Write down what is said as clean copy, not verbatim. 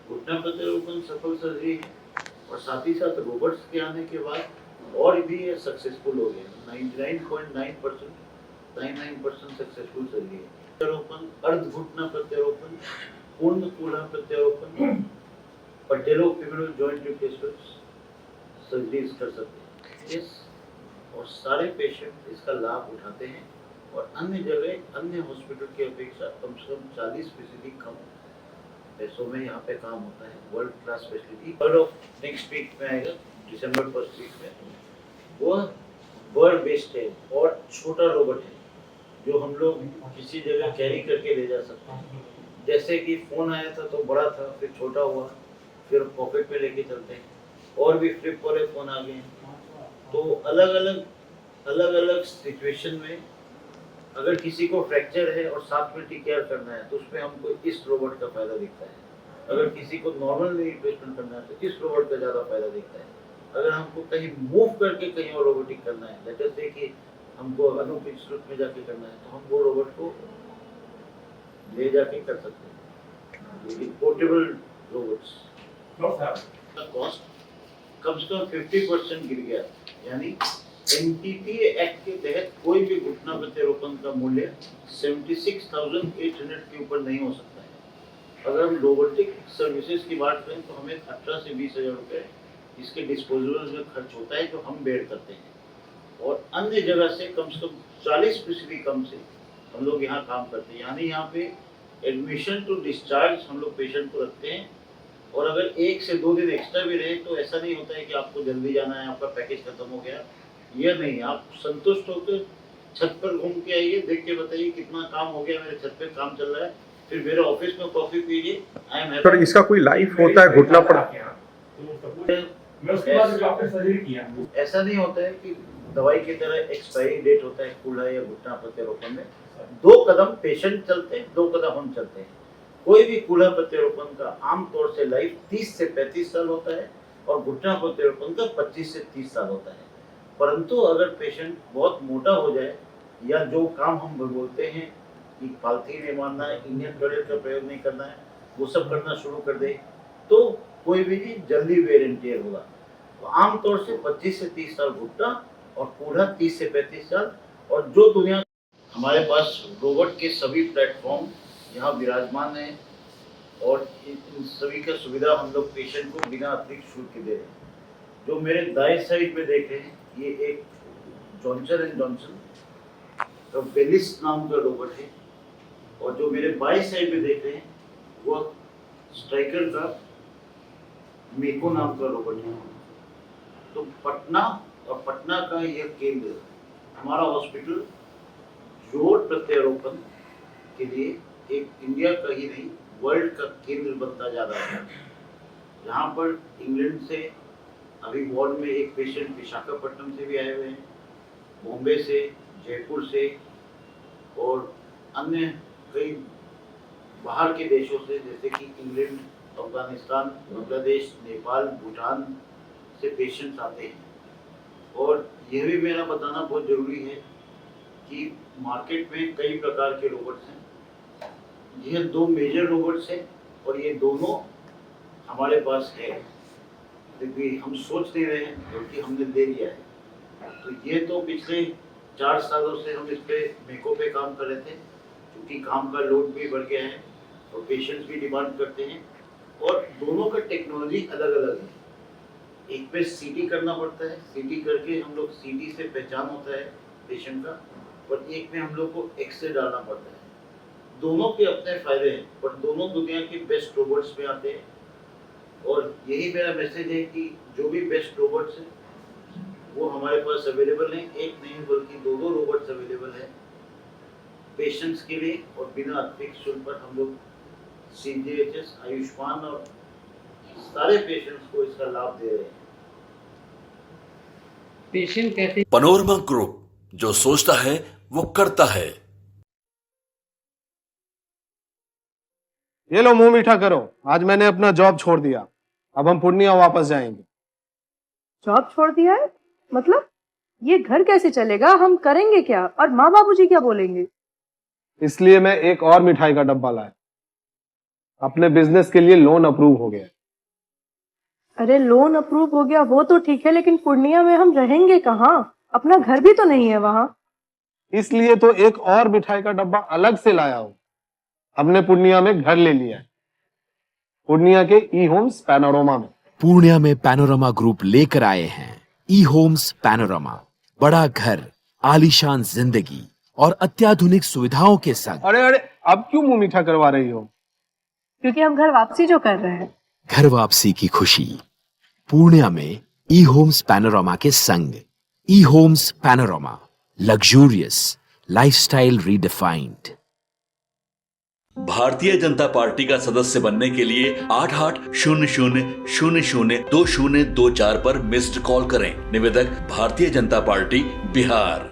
घुटना प्रत्यारोपण सफल सर्जरी है और साथ ही साथ रोबोट्स के आने के बाद और भी ये सक्सेसफुल हो गए। 99.9% सक्सेसफुल सर्जरी है। प्रत्यारोपण, अर्ध घुटना प्रत्यारोपण, पूर्ण कूल्हा प्रत्यारोपण, पटेलो-फेमोरल जॉइंट रिप्लेसमेंट सर्जरीज कर सकते हैं। यस, और सारे पेशेंट इसका लाभ उठाते हैं और अन्य जगह, अन्य हॉस्पिटल की अपेक्षा कम से कम 40% कम पैसों में यहाँ पे काम होता है। World class facility. Third of next week में आएगा, दिसंबर फर्स्ट वीक में। वो वर्ल्ड बेस्ड है और छोटा रोबोट है जो हम लोग किसी जगह कैरी करके ले जा सकते हैं। जैसे कि फोन आया था तो बड़ा था, फिर छोटा हुआ, फिर पॉकेट में लेके चलते हैं, और भी फ्लिप वाले फोन आ गए हैं। तो अलग अलग सिचुएशन में अगर किसी को फ्रैक्चर है और 7 मिनट की केयर करना है तो उसमें हमको इस रोबोट का फायदा दिखता है। अगर किसी को नॉर्मल रिप्लेसमेंट करना है तो इस रोबोट का ज़्यादा फायदा दिखता है। अगर हमको कहीं मूव करके कहीं और रोबोटिक करना है, लेटर से कि हमको अनुपस्थित में जाके करना है, तो हम वो रोबोट को ले जाके कर सकते हैं। पोर्टेबल रोबोट्स का कॉस्ट कम से कम 50% गिर गया। यानी एनटीपी एक्ट के तहत कोई भी घुटना प्रत्यारोपण का मूल्य 76,800 के ऊपर नहीं हो सकता है। अगर हम रोबोटिक सर्विसेज की बात करें तो हमें 18 से 20,000 रुपये इसके डिस्पोजेबल में खर्च होता है जो हम बेयर करते हैं, और अन्य जगह से कम 40% कम से हम लोग यहाँ काम करते हैं। यानी यहाँ पे एडमिशन टू डिस्चार्ज हम लोग पेशेंट को रखते हैं, और अगर 1 से 2 दिन एक्स्ट्रा भी रहे तो ऐसा नहीं होता है कि आपको जल्दी जाना है, आपका पैकेज खत्म हो गया, यह नहीं। आप संतुष्ट होकर छत पर घूम के आइए, देख के बताइए कितना काम हो गया, मेरे छत पे काम चल रहा है, फिर मेरे ऑफिस में कॉफी पीजिए। I am happy. इसका कोई लाइफ होता है घुटना पर? ऐसा नहीं होता है कि दवाई की तरह एक्सपायरी डेट होता है कूल्हा या घुटना प्रत्यारोपण में। 2 कदम पेशेंट चलते हैं, 2 कदम हम चलते हैं। कोई भी कूल्हा प्रत्यारोपण का आमतौर से लाइफ 30 से 35 साल होता है और घुटना प्रत्यारोपण का 25 से 30 साल होता है। परंतु अगर पेशेंट बहुत मोटा हो जाए या जो काम हम बोलते हैं कि पालथी नहीं मारना है, इंडियन टॉयलेट का प्रयोग नहीं करना है, वो सब करना शुरू कर दे तो कोई भी चीज जल्दी वेयर एंड टेयर होगा। तो आमतौर से 25 से 30 साल घुटना और कूल्हा 30 से 35 साल। और जो दुनिया, हमारे पास रोबोट के सभी प्लेटफॉर्म यहाँ विराजमान है और इन सभी का सुविधा हम लोग पेशेंट को बिना अतिरिक्त शुल्क के दे रहे हैं। जो मेरे दाएं साइड में देख रहे हैं ये एक जॉनसन एंड जॉनसन का बेलिस नाम का रोबोट है, और जो मेरे बाएं साइड में देख रहे हैं वो स्ट्राइकर का मेको नाम का रोबोट है। तो पटना और पटना का यह केंद्र, हमारा हॉस्पिटल जोड़ प्रत्यारोपण के लिए एक इंडिया का ही नहीं वर्ल्ड का केंद्र बनता जा रहा है। यहाँ पर इंग्लैंड से अभी वार्ड में एक पेशेंट विशाखापट्टनम से भी आए हुए हैं, बॉम्बे से, जयपुर से और अन्य कई बाहर के देशों से, जैसे कि इंग्लैंड, अफगानिस्तान, बांग्लादेश, नेपाल, भूटान से पेशेंट्स आते हैं। और यह भी मेरा बताना बहुत ज़रूरी है कि मार्केट में कई प्रकार के रोबोट्स हैं। यह 2 मेजर रोबोट्स हैं और ये दोनों हमारे पास है, लेकिन हम सोच नहीं रहे हैं बल्कि हमने ले लिया है। तो ये तो पिछले 4 सालों से हम इस पे मेको पे काम कर रहे थे, क्योंकि काम का लोड भी बढ़ गया है और पेशेंट्स भी डिमांड करते हैं, और दोनों का टेक्नोलॉजी अलग अलग है। एक पे सीटी करना पड़ता है, सीटी करके हम लोग सीटी से पहचान होता है पेशेंट का, और एक में हम लोग को एक्सरे डालना पड़ता है। दोनों के अपने फायदे हैं, पर दोनों दुनिया के बेस्ट रोबोट्स में आते हैं। और यही मेरा मैसेज है कि जो भी बेस्ट रोबोट्स हैं वो हमारे पास अवेलेबल हैं। एक नहीं बल्कि 2 रोबोट्स अवेलेबल हैं पेशेंट्स के लिए, और बिना अतिरिक्त शुल्क पर हम लोग CGHS, आयुष्मान और सारे पेशेंट्स को इसका लाभ दे रहे हैं। पेशेंट कैसे? पनोरमा ग्रुप, जो सोचता है वो करता है। ये लो मुंह मीठा करो, आज मैंने अपना जॉब छोड़ दिया, अब हम पूर्णिया वापस जाएंगे। जॉब छोड़ दिया है? मतलब ये घर कैसे चलेगा? हम करेंगे क्या? और माँ बाबूजी क्या बोलेंगे? इसलिए मैं एक और मिठाई का डब्बा लाया। अपने बिजनेस के लिए लोन अप्रूव हो गया। अरे लोन अप्रूव हो गया वो तो ठीक है, लेकिन पूर्णिया में हम रहेंगे कहाँ? अपना घर भी तो नहीं है वहाँ। इसलिए तो एक और मिठाई का डब्बा अलग से लाया हूं। हमने पूर्णिया में घर ले लिया है, पूर्णिया के ई होम्स पैनोरमा में। पूर्णिया में पैनोरमा ग्रुप लेकर आए हैं ई होम्स पैनोरमा। बड़ा घर, आलीशान जिंदगी और अत्याधुनिक सुविधाओं के संग। अरे अरे, अब क्यों मुंह मीठा करवा रही हो? क्योंकि हम घर वापसी जो कर रहे हैं। घर वापसी की खुशी पूर्णिया में ई होम्स पैनोरमा के संग। E homes panorama, luxurious lifestyle redefined. Bharatiya Janata party का सदस्य बनने के लिए 8800002024 पर मिस्ड कॉल करें। निवेदक भारतीय जनता पार्टी बिहार।